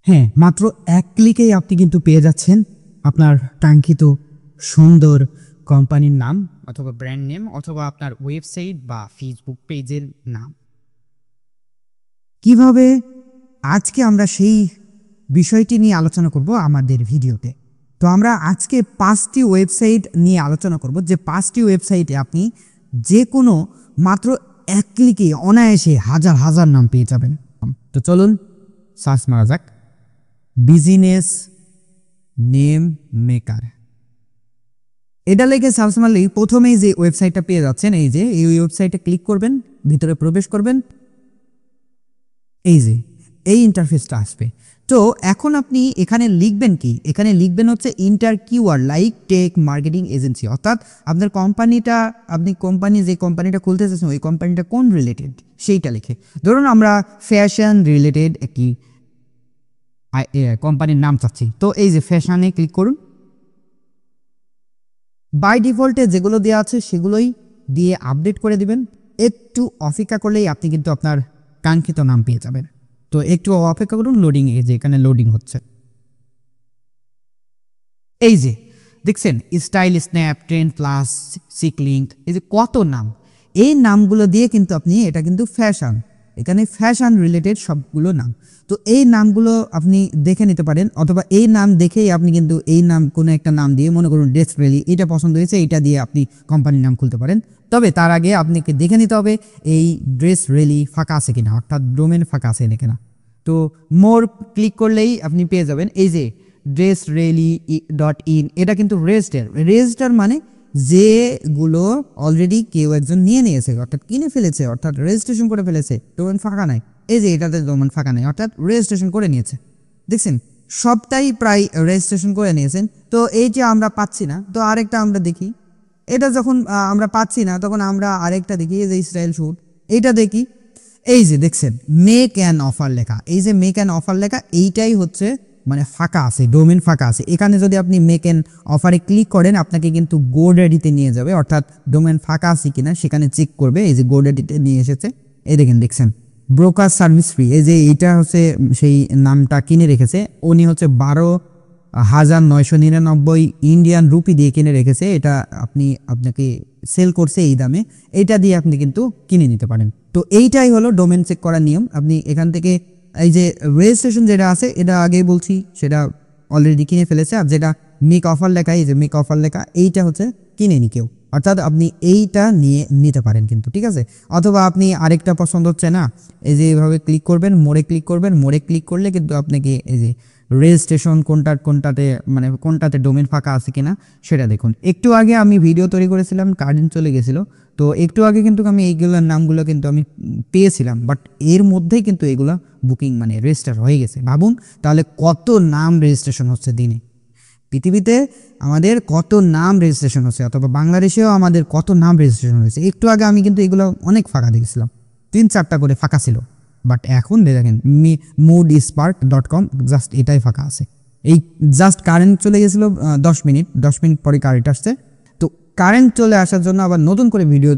হ্যাঁ, মাত্র এক ক্লিকেই আপনি কিন্তু পেয়ে যাচ্ছেন আপনার কাঙ্ক্ষিত সুন্দর কোম্পানির নাম অথবা ব্র্যান্ড নেম অথবা আপনার ওয়েবসাইট বা ফেসবুক পেজের নাম। কিভাবে আজকে আমরা সেই বিষয়টি নিয়ে আলোচনা করব আমাদের ভিডিওতে। তো আমরা আজকে 5টি ওয়েবসাইট নিয়ে আলোচনা করব, যে 5টি ওয়েবসাইটে আপনি যে কোনো মাত্র এক ক্লিকে অনায়াসে হাজার হাজার নাম পেয়ে যাবেন। তো চলুন সার্চ মারা যাক বিজনেস নেম মেকার। এটা লিখে সার্চ মারলেই প্রথমেই যে ওয়েবসাইটটা পেয়ে যাচ্ছেন, এই যে এই ওয়েবসাইটে ক্লিক করবেন, ভিতরে প্রবেশ করবেন, এই যে এই ইন্টারফেসটা আসবে। তো এখন আপনি এখানে লিখবেন কি, এখানে লিখবেন হচ্ছে enter keyword like tech marketing agency, অর্থাৎ আপনার কোম্পানিটা, আপনি যে কোম্পানিটা খুলতে চাচ্ছেন ওই কোম্পানিটা কোন রিলেটেড সেইটা লিখে, ধরুন আমরা ফ্যাশন রিলেটেড একটি কোম্পানির নাম চাচ্ছি, তো এই যে ফ্যাশনে ক্লিক করুন। বাই ডিফল্টে যেগুলো দেওয়া আছে সেগুলোই দিয়ে আপডেট করে দিবেন। একটু অপেক্ষা করলেই আপনি কিন্তু আপনার কাঙ্ক্ষিত নাম পেয়ে যাবেন। তো একটু অপেক্ষা করুন, লোডিং, এই যে এখানে লোডিং হচ্ছে। এই যে দেখছেন স্টাইল স্ন্যাপ, ট্রেন্ড প্লাস, সিকলিঙ্ক, এই যে কত নাম। এই নামগুলো দিয়ে কিন্তু আপনি, এটা কিন্তু ফ্যাশন, এখানে ফ্যাশন রিলেটেড সবগুলো নাম। তো এই নামগুলো আপনি দেখে নিতে পারেন, অথবা এই নাম দেখেই আপনি কিন্তু এই নাম কোনো একটা নাম দিয়ে, মনে করুন ড্রেস রেলি, এটা পছন্দ হয়েছে, এটা দিয়ে আপনি কোম্পানির নাম খুলতে পারেন। তবে তার আগে আপনাকে দেখে নিতে হবে এই ড্রেস রেলি ফাঁকা আছে কিনা, অর্থাৎ ডোমেন ফাঁকা আছে কিনা। তো মোর ক্লিক করলেই আপনি পেয়ে যাবেন এই যে dressrally.in, এটা কিন্তু রেজিস্টার মানে যেগুলো অলরেডি কেউ একজন নিয়ে নিয়েছে, অর্থাৎ কিনে ফেলেছে, অর্থাৎ রেজিস্ট্রেশন করে ফেলেছে, ডোমেন ফাঁকা নাই। এই যে এটাতে ডোমেন ফাঁকা নাই, অর্থাৎ রেজিস্ট্রেশন করে নিয়েছে। দেখছেন সবটাই প্রায় রেজিস্ট্রেশন করে নিয়েছেন। তো এই যে আমরা পাচ্ছি না, তো আরেকটা আমরা দেখি। এটা যখন আমরা পাচ্ছি না তখন আমরা আরেকটা দেখি, এই যে স্টাইল শুট, এইটা দেখি। এই যে দেখছেন মেক অ্যান অফার লেখা, এই যে মেক অ্যান অফার লেখা, এইটাই হচ্ছে মানে ফাঁকা আছে, ডোমেন ফাঁকা আছে। এখানে যদি আপনি মেক অ্যান অফারে ক্লিক করেন আপনাকে কিন্তু গোডাডিতে নিয়ে যাবে, অর্থাৎ ডোমেন ফাঁকা আছে কিনা সেখানে চেক করবে। এই যে গোডাডিতে নিয়ে এসেছে, এই দেখছেন ব্রোকার সার্ভিস ফ্রি, এই যে এইটা হচ্ছে সেই নামটা কিনে রেখেছে উনি, হচ্ছে 12,999 ইন্ডিয়ান রুপি দিয়ে কিনে রেখেছে। এটা আপনাকে সেল করছে এই দামে, এইটা দিয়ে আপনি কিন্তু কিনে নিতে পারেন। তো এইটাই হলো ডোমেন চেক করার নিয়ম। আপনি এখান থেকে এই যে রেজিস্ট্রেশন যেটা আছে, এটা আগেই বলছি, সেটা অলরেডি কিনে ফেলেছে। আর যেটা মেক অফার লেখা, এই যে মেক অফার লেখা, এইটা হচ্ছে কিনেনি কেউ, অর্থাৎ আপনি এইটা নিয়ে নিতে পারেন কিন্তু, ঠিক আছে। অথবা আপনি আরেকটা পছন্দ হচ্ছে না, এই যে এইভাবে ক্লিক করবেন, মোড়ে ক্লিক করবেন, মোড়ে ক্লিক করলে কিন্তু আপনাকে এই যে রেজিস্ট্রেশন কোনটাতে ডোমেন ফাঁকা আছে কিনা সেটা দেখুন। একটু আগে আমি ভিডিও তৈরি করেছিলাম, কারেন্ট চলে গেছিল, তো একটু আগে কিন্তু আমি এইগুলোর নামগুলো কিন্তু আমি পেয়েছিলাম, বাট এর মধ্যেই কিন্তু এগুলো বুকিং রেজিস্টার হয়ে গেছে। ভাবুন তাহলে কত নাম রেজিস্ট্রেশন হচ্ছে দিনে, পৃথিবীতে আমাদের কত নাম রেজিস্ট্রেশন হচ্ছে, অথবা বাংলাদেশেও আমাদের কত নাম রেজিস্ট্রেশন হয়েছে। একটু আগে আমি কিন্তু এগুলো অনেক ফাঁকা দেখেছিলাম, 3-4টা করে ফাঁকা ছিল, বাট এখন দেখেন moodspark.com জাস্ট এটাই ফাঁকা আছে। এই জাস্ট কারেন্ট চলে গেছিলো 10 মিনিট পরে কারেন্ট আসছে। তো কারেন্ট চলে আসার জন্য আবার নতুন করে ভিডিও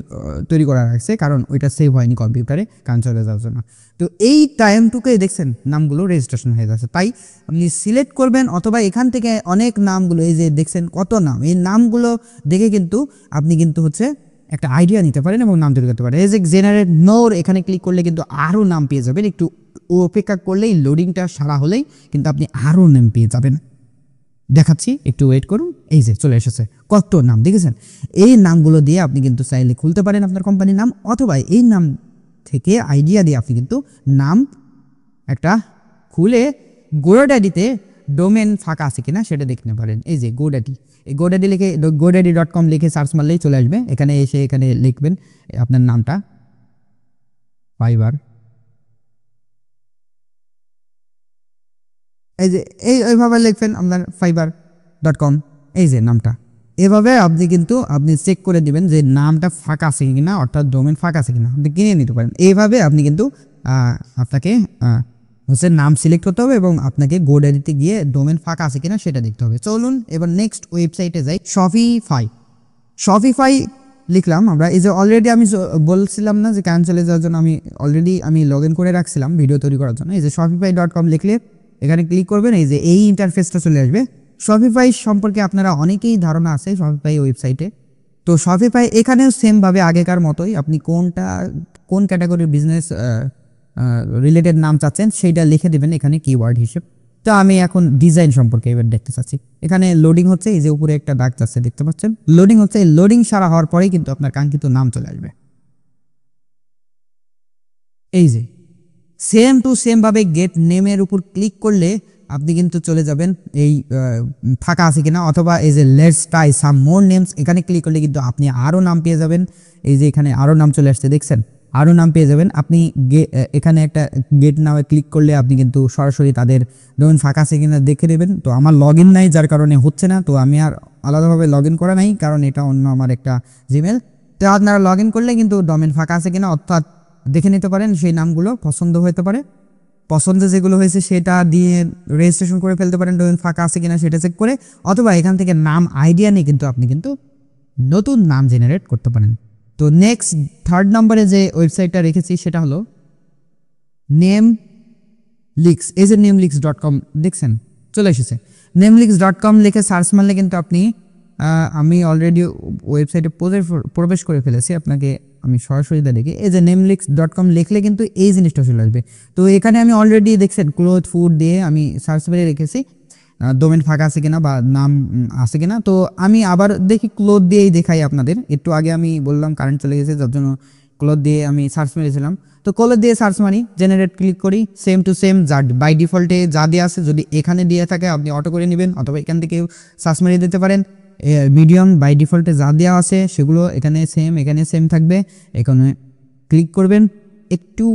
তৈরি করা রাখছে, কারণ ওইটা সেভ হয়নি কম্পিউটারে কারেন্ট চলে যাওয়ার জন্য। তো এই টাইমটুকুই দেখছেন নামগুলো রেজিস্ট্রেশন হয়ে যাচ্ছে। তাই আপনি সিলেক্ট করবেন, অথবা এখান থেকে অনেক নামগুলো, এই যে দেখছেন কত নাম, এই নামগুলো দেখে কিন্তু আপনি কিন্তু হচ্ছে একটা আইডিয়া নিতে পারেন এবং নাম তৈরি করতে পারেন। এই যে জেনারেট মোর, এখানে ক্লিক করলে কিন্তু আরও নাম পেয়ে যাবেন। একটু অপেক্ষা করলেই, লোডিংটা সারা হলেই কিন্তু আপনি আরও নাম পেয়ে যাবেন। দেখাচ্ছি, একটু ওয়েট করুন। এই যে চলে এসেছে কত নাম, দেখেছেন। এই নামগুলো দিয়ে আপনি কিন্তু চাইলে খুলতে পারেন আপনার কোম্পানির নাম, অথবা এই নাম থেকে আইডিয়া দিয়ে আপনি কিন্তু নাম একটা খুলে গোডাডিতে ডোমেন ফাঁকা আছে কিনা সেটা দেখতে পারেন। এই যে গোডাডি, এই গোডাডি লিখে godaddy.com লিখে সার্চ মারলেই চলে আসবে। এখানে এসে এখানে লিখবেন আপনার নামটা, ফাইবার, এই যে এইভাবে লিখবেন আপনার fiverr.com, এই যে নামটা। এভাবে আপনি চেক করে দিবেন যে নামটা ফাঁকা আছে কিনা, অর্থাৎ ডোমেন ফাঁকা আছে কিনা, আপনি কিনে নিতে পারেন। এইভাবে আপনি কিন্তু আপনাকে হচ্ছে নাম সিলেক্ট করতে হবে এবং আপনাকে গোডাডিতে গিয়ে ডোমেন ফাঁকা আছে কিনা সেটা দেখতে হবে। চলুন এবার নেক্সট ওয়েবসাইটে যাই, শপিফাই লিখলাম আমরা। এই যে অলরেডি আমি বলছিলাম না যে ক্যান্সেলে যাওয়ার জন্য আমি অলরেডি লগ ইন করে রাখছিলাম ভিডিও তৈরি করার জন্য। এই যে shopify.com লিখলে এখানে ক্লিক করবেন, এই যে এই ইন্টারফেসটা চলে আসবে। শপিফাই সম্পর্কে আপনারা অনেকেই ধারণা আছে শপিফাই ওয়েবসাইটে। তো শপিফাই এখানেও সেম ভাবে আগেকার মতোই আপনি কোন ক্যাটাগরির বিজনেস রিলেটেড নাম চাচ্ছেন সেইটা লিখে দিবেন এখানে কিওয়ার্ড হিসেব। তো আমি এখন ডিজাইন সম্পর্কে এবার দেখতে চাচ্ছি। এখানে লোডিং হচ্ছে, এই যে উপরে একটা দাগ যাচ্ছে দেখতে পাচ্ছেন, লোডিং হচ্ছে। এই লোডিং সারা হওয়ার পরেই কিন্তু আপনার কাঙ্ক্ষিত নাম চলে আসবে। এই যে সেম টু সেম ভাবে গেট নেমের উপর ক্লিক করলে আপনি কিন্তু চলে যাবেন এই ফাঁকা আছে কিনা, অথবা এই যে let's try some more names, এখানে ক্লিক করলে কিন্তু আপনি আরও নাম পেয়ে যাবেন। এই যে এখানে আরও নাম চলে আসছে দেখছেন, আরও নাম পেয়ে যাবেন আপনি। এখানে একটা গেট নামে ক্লিক করলে আপনি কিন্তু সরাসরি তাদের ডোমেন ফাঁকা আছে কিনা দেখে নেবেন। তো আমার লগ ইন নাই, যার কারণে হচ্ছে না। তো আমি আর আলাদাভাবে লগ ইন করা নাই, কারণ এটা অন্য আমার একটা জিমেল। তো আপনারা লগ ইন করলে কিন্তু ডোমেন ফাঁকা আছে কিনা অর্থাৎ দেখে নিতে পারেন। সেই নামগুলো পছন্দ হতে পারে, পছন্দের যেগুলো হয়েছে সেটা দিয়ে রেজিস্ট্রেশন করে ফেলতে পারেন ডোমেন ফাঁকা আছে কিনা সেটা চেক করে, অথবা এখান থেকে নাম আইডিয়া নিয়ে কিন্তু আপনি কিন্তু নতুন নাম জেনারেট করতে পারেন। তো নেক্সট 3rd নম্বরে যে ওয়েবসাইটটা রেখেছি সেটা হলো নেম লিক্স। এই যে namelix.com দেখছেন চলে এসেছে। namelix.com লিখে সার্চ মারলে কিন্তু আপনি আমি অলরেডি ওয়েবসাইটে প্রবেশ করে ফেলেছি, আপনাকে আমি সরাসরি দেখি। এই যে namelix.com লিখলে কিন্তু এই জিনিসটা চলে আসবে। তো এখানে আমি অলরেডি দেখছেন ক্লোথ ফুড দিয়ে আমি সার্চ মেরে রেখেছি ডোমেন ফাঁকা আছে কিনা বা নাম আছে কিনা। তো আমি আবার দেখি ক্লোথ দিয়েই দেখাই আপনাদের। একটু আগে আমি বললাম কারেন্ট চলে গেছে, যার জন্য ক্লোথ দিয়ে আমি সার্চ মেরেছিলাম। তো ক্লোথ দিয়ে সার্চ মারি, জেনারেট ক্লিক করি, সেম টু সেম যা বাই ডিফল্টে যা দেওয়া আছে যদি এখানে দিয়ে থাকে আপনি অটো করে নেবেন, অথবা এখান থেকে সার্চ মেরে দিতে পারেন। মিডিয়াম বাই ডিফল্টে যা দেওয়া আছে সেগুলো এখানে সেম থাকবে। এখানে ক্লিক করবেন, একটু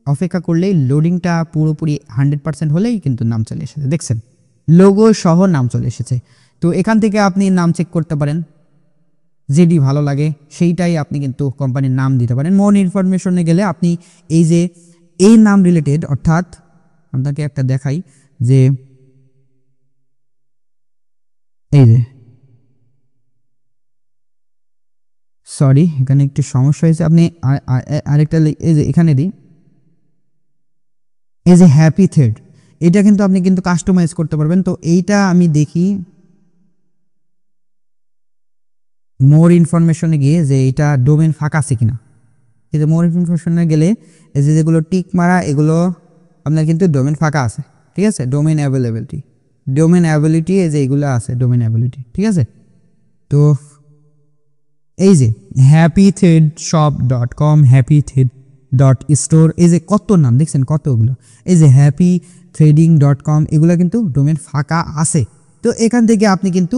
অপেক্ষা করলেই লোডিংটা পুরোপুরি 100% হলেই কিন্তু নাম চলে এসেছে দেখছেন, লোগো সহ নাম চলে এসেছে। তো এখান থেকে আপনি নাম চেক করতে পারেন, যেটি ভালো লাগে সেইটাই আপনি কিন্তু কোম্পানির নাম দিতে পারেন। মোর ইনফরমেশনে গেলে আপনি এই যে এই নাম রিলেটেড, অর্থাৎ আপনাকে একটা দেখাই যে এই যে সরি এখানে একটু সমস্যা হয়েছে, আপনি আরেকটা এই যে এখানে দিই, এই যে হ্যাপি থ্রেড, এটা কিন্তু আপনি কিন্তু কাস্টমাইজ করতে পারবেন। তো এইটা আমি দেখি মোর ইনফরমেশনে গিয়ে যে এটা ডোমেন ফাঁকা আছে কিনা। কিন্তু মোর ইনফরমেশনে গেলে এই যে যেগুলো টিক মারা এগুলো আপনার কিন্তু ডোমেন ফাঁকা আছে, ঠিক আছে। ডোমেন অ্যাবিলিটি এই যে এগুলো আছে ডোমেন অ্যাবিলিটি, ঠিক আছে। তো এই যে happythreadshop.com, happythread.store, এই যে কত নাম দেখছেন কতগুলো। এই যে happythreading.com, এগুলো কিন্তু ডোমেন ফাঁকা আছে। তো এখান থেকে আপনি কিন্তু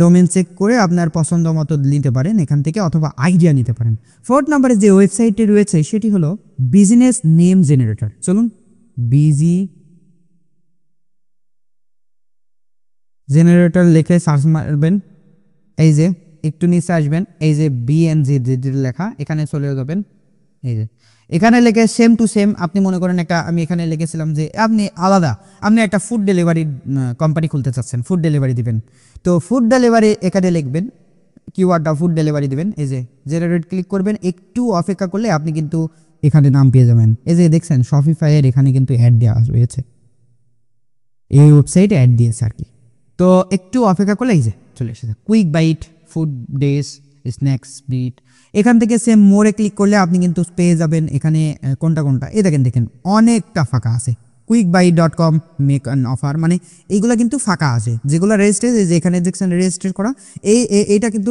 ডোমেন চেক করে আপনার পছন্দ মতো নিতে পারেন এখান থেকে, অথবা আইডিয়া নিতে পারেন। 4th নম্বরে যে ওয়েবসাইটটি রয়েছে সেটি হলো বিজনেস নেম জেনারেটর। চলুন বিজি জেনারেটর লিখে সার্চ মারবেন, এই যে একটু নিচে আসবেন, এই যে বিএনজি লেখা এখানে চলে যাবেন। এই যে এখানে লিখে সেম টু সেম আপনি মনে করেন একটা, আমি এখানে লিখেছিলাম যে আপনি আলাদা আপনি একটা ফুড ডেলিভারি কোম্পানি খুলতে চাচ্ছেন, ফুড ডেলিভারি দিবেন। তো ফুড ডেলিভারি এখানে লিখবেন, কিওয়ার্ডটা ফুড ডেলিভারি দিবেন। এই যে জেনারেট ক্লিক করবেন, একটু অপেক্ষা করলে আপনি কিন্তু এখানে নাম পেয়ে যাবেন। এই যে দেখছেন শপিফাইয়ের এখানে কিন্তু অ্যাড দেওয়া রয়েছে, এই ওয়েবসাইটে অ্যাড দিয়েছে আর কি। তো একটু অপেক্ষা করলে এই যে চলে এসেছে কুইক বাইট ফুড ডেস স্ন্যাক্স বিট। এখান থেকে সেম মোড়ে ক্লিক করলে আপনি কিন্তু পেয়ে যাবেন এখানে কোনটা এই দেখেন অনেকটা ফাঁকা আছে। quickbuy.com মেক অ্যান অফার, মানে এইগুলো কিন্তু ফাঁকা আছে। যেগুলো রেজিস্ট্রেড, যে এখানে দেখছেন রেজিস্ট্রেট করা, এইটা কিন্তু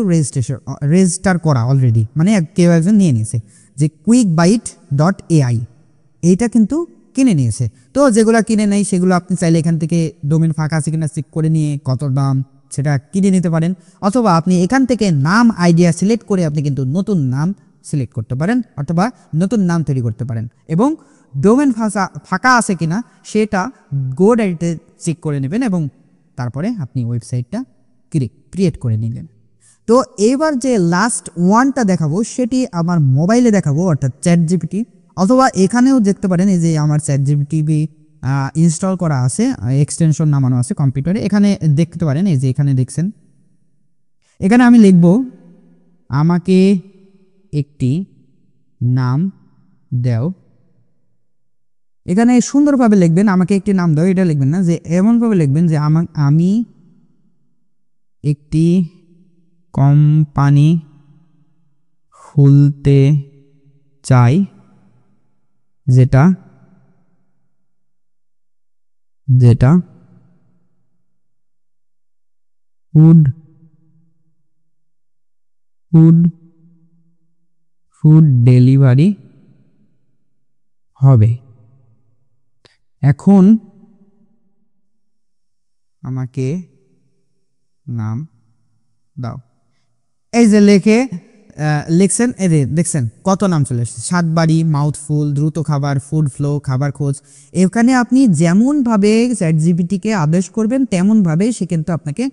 রেজিস্টার করা অলরেডি, মানে কেউ একজন নিয়ে নিয়েছে। যে quickbite.ai এইটা কিন্তু কিনে নিয়েছে। তো যেগুলো কিনে নেই সেগুলো আপনি চাইলে এখান থেকে ডোমেন ফাঁকা আছে কিনা চেক করে নিয়ে কত দাম সেটা কিনে নিতে পারেন, অথবা আপনি এখান থেকে নাম আইডিয়া সিলেক্ট করে আপনি কিন্তু নতুন নাম সিলেক্ট করতে পারেন, অথবা নতুন নাম তৈরি করতে পারেন। এবং ডোমেন ফাঁকা আছে কিনা সেটা গোডাইতে চেক করে নেবেন, এবং তারপরে আপনি ওয়েবসাইটটা ক্রিয়েট করে নিলেন। তো এবার যে লাস্ট ওয়ানটা দেখাবো সেটি আমার মোবাইলে দেখাবো, অর্থাৎ চ্যাটজিপিটি, অথবা এখানেও দেখতে পারেন এই যে আমার চ্যাটজিপিটি ইনস্টল করা আছে, এক্সটেনশন নামানো আছে কম্পিউটারে, এখানে দেখতে পারেন। এই যে এখানে দেখছেন, এখানে আমি লিখব আমাকে একটি নাম দাও, এখানে সুন্দরভাবে লিখবেন, আমাকে একটি নাম দাও, এটা লিখবেন না, যে এমনভাবে লিখবেন যে আমি একটি কোম্পানি খুলতে চাই যেটা যেটা ফুড ফুড ফুড ডেলিভারি হবে। এখন আমাকে নাম দাও। এই যে লিখছেন, এই যে দেখছেন কত নাম চলে এসেছে, সাতবাড়ি, মাউথফুল, দ্রুত খাবার, ফুড ফ্লো, খাবার খোঁজ। এখানে আপনি যেমনভাবে চ্যাট জিপিটিকে আদেশ করবেন তেমনভাবে সে কিন্তু আপনাকে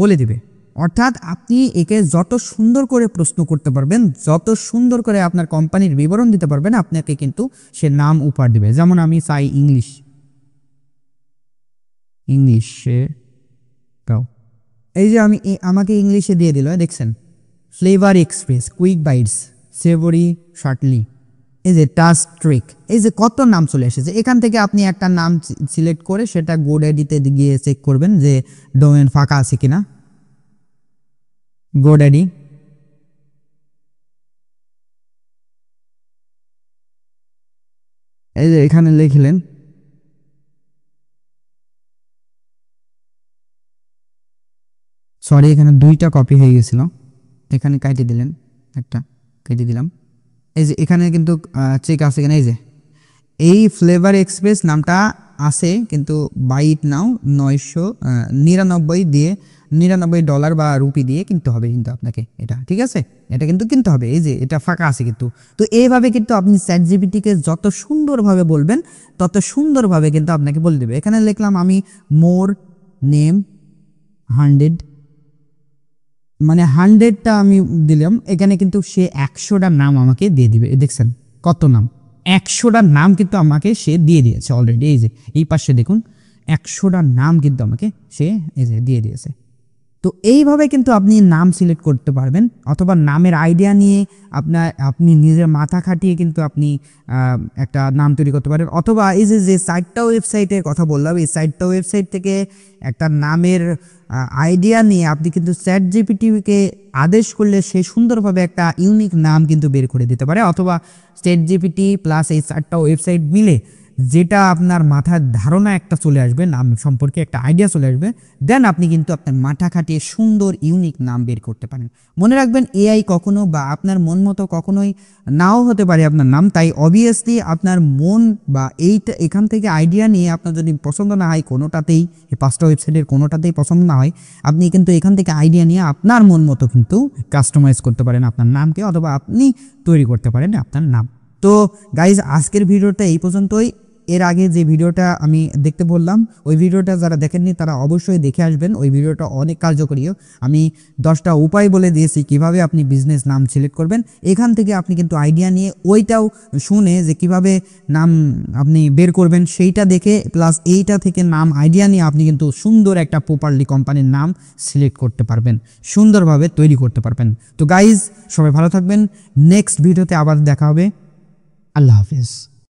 বলে দিবে। অর্থাৎ আপনি একে যত সুন্দর করে প্রশ্ন করতে পারবেন, যত সুন্দর করে আপনার কোম্পানির বিবরণ দিতে পারবেন, আপনাকে কিন্তু সে নাম উপহার দিবে। যেমন আমি চাই ইংলিশে দাও, এই যে আমাকে ইংলিশে দিয়ে দিল, দেখছেন, flavour express, quick bites, savoury, shortly, এই যে টাচ ট্রিক, এই যে কত নাম চলে এসেছে। এখান থেকে আপনি একটা নাম সিলেক্ট করে সেটা গোড্যাডিতে গিয়ে চেক করবেন যে ডোমেন ফাঁকা আছে কিনা। গোড্যাডি, এই যে এখানে লিখলেন, সরি এখানে দুইটা কপি হয়ে গেছিল, এখানে কাটি দিলেন, একটা কেটে দিলাম। এই যে এখানে কিন্তু চেক আছে কিনা, এই যে এই ফ্লেভার এক্সপ্রেস নামটা আছে, কিন্তু বাইট নাও 999 দিয়ে, $99 বা রুপি দিয়ে কিনতে হবে কিন্তু আপনাকে এটা, ঠিক আছে, এটা কিন্তু কিনতে হবে। এই যে এটা ফাঁকা আছে কিন্তু। তো এইভাবে কিন্তু আপনি চ্যাট জিপিটিকে যত সুন্দরভাবে বলবেন তত সুন্দরভাবে কিন্তু আপনাকে বলে দেবে। এখানে লিখলাম আমি মোর নেম 100, মানে 100টা আমি দিলাম, এখানে কিন্তু সে 100টা নাম আমাকে দিয়ে দিবে। দেখছেন কত নাম, 100টা নাম কিন্তু আমাকে সে দিয়ে দিয়েছে অলরেডি। এই যে এই পাশে দেখুন 100টা নাম কিন্তু আমাকে সে এই যে দিয়ে দিয়েছে। তো এইভাবে কিন্তু আপনি নাম সিলেক্ট করতে পারবেন, অথবা নামের আইডিয়া নিয়ে আপনি নিজের মাথা খাটিয়ে কিন্তু আপনি একটা নাম তৈরি করতে পারেন। অথবা এই যে 4টা ওয়েবসাইটের কথা বললাম, এই 4টা ওয়েবসাইট থেকে একটা নামের আইডিয়া নিয়ে আপনি কিন্তু চ্যাট জিপিটিকে আদেশ করলে সে সুন্দরভাবে একটা ইউনিক নাম কিন্তু বের করে দিতে পারে। অথবা চ্যাট জিপিটি প্লাস এই 4টা ওয়েবসাইট মিলে যেটা আপনার মাথার ধারণা একটা চলে আসবে, নাম সম্পর্কে একটা আইডিয়া চলে আসবে, দেন আপনি কিন্তু আপনার মাথা খাটিয়ে সুন্দর ইউনিক নাম বের করতে পারেন। মনে রাখবেন এআই কখনো বা আপনার মন মতো কখনোই নাও হতে পারে আপনার নাম, তাই অবভিয়াসলি আপনার মন বা এখান থেকে আইডিয়া নিয়ে আপনার যদি পছন্দ না হয় কোনোটাতেই, এই 5টা ওয়েবসাইটের কোনোটাতেই পছন্দ না হয়, আপনি কিন্তু এখান থেকে আইডিয়া নিয়ে আপনার মন মতো কিন্তু কাস্টমাইজ করতে পারেন আপনার নামকে, অথবা আপনি তৈরি করতে পারেন আপনার নাম। তো গাইজ আজকের ভিডিওটা এই পর্যন্তই। এর আগে যে ভিডিওটা আমি দেখতে বললাম, ওই ভিডিওটা যারা দেখেননি তারা অবশ্যই দেখে আসবেন, ওই ভিডিওটা অনেক কার্যকরীও। আমি 10টা উপায় বলে দিয়েছি কিভাবে আপনি বিজনেস নাম সিলেক্ট করবেন। এখান থেকে আপনি কিন্তু আইডিয়া নিয়ে ওইটাও শুনে যে কিভাবে নাম আপনি বের করবেন সেইটা দেখে, প্লাস এইটা থেকে নাম আইডিয়া নিয়ে আপনি কিন্তু সুন্দর একটা প্রপারলি কোম্পানির নাম সিলেক্ট করতে পারবেন, সুন্দরভাবে তৈরি করতে পারবেন। তো গাইজ সবাই ভালো থাকবেন, নেক্সট ভিডিওতে আবার দেখা হবে, আল্লাহ হাফেজ।